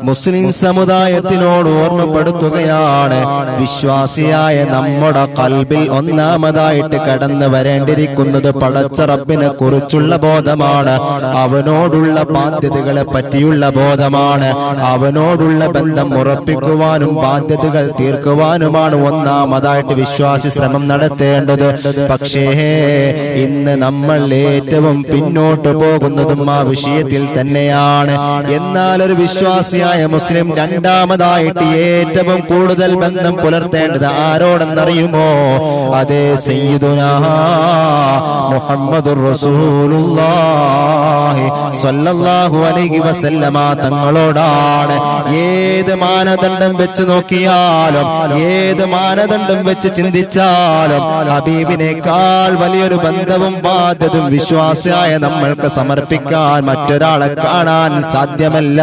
മുസ്ലിം സമുദായത്തിനോട് ഓർമ്മപ്പെടുത്തുകയാണ്, വിശ്വാസിയായ നമ്മുടെ ഖൽബിൽ ഒന്നാമതായിട്ട് കടന്നു വരേണ്ടിയിരിക്കുന്നത് പടച്ച റബ്ബിനെ കുറിച്ചുള്ള ബോധമാണ്, അവനോടുള്ള ബാധ്യതകളെ പറ്റിയുള്ള ബോധമാണ്, അവനോടുള്ള ബന്ധം ഉറപ്പിക്കുവാനും ബാധ്യതകൾ തീർക്കുവാനുമാണ് ഒന്നാമതായിട്ട് വിശ്വാസി ശ്രമം നടത്തേണ്ടത്. പക്ഷേ ഇന്ന് നമ്മൾ ഏറ്റവും പിന്നോട്ട് പോകുന്നതും ആ വിഷയത്തിൽ തന്നെയാണ്. എന്നാൽ ഒരു വിശ്വാസിയായ മുസ്ലിം രണ്ടാമതായിട്ട് ഏറ്റവും കൂടുതൽ ബന്ധം പുലർത്തേണ്ടത് ആരോടെന്നറിയുമോ? അതേ സയ്യിദുനാ മുഹമ്മദുർ റസൂലുള്ളാഹി സ്വല്ലല്ലാഹു അലൈഹി വസല്ലമ തങ്ങളോടാണ്. ഏത് മാനദണ്ഡം വെച്ച് നോക്കിയാലും, ഏത് മാനദണ്ഡം വെച്ച് ചിന്തിച്ചാലും ഹബീബിനേക്കാൾ വലിയൊരു ബന്ധവും ബാധ്യതയും വിശ്വാസിയായ നമ്മൾക്ക് സമർപ്പിക്കാൻ മറ്റൊരാളെ കാണാൻ സാധ്യമല്ല.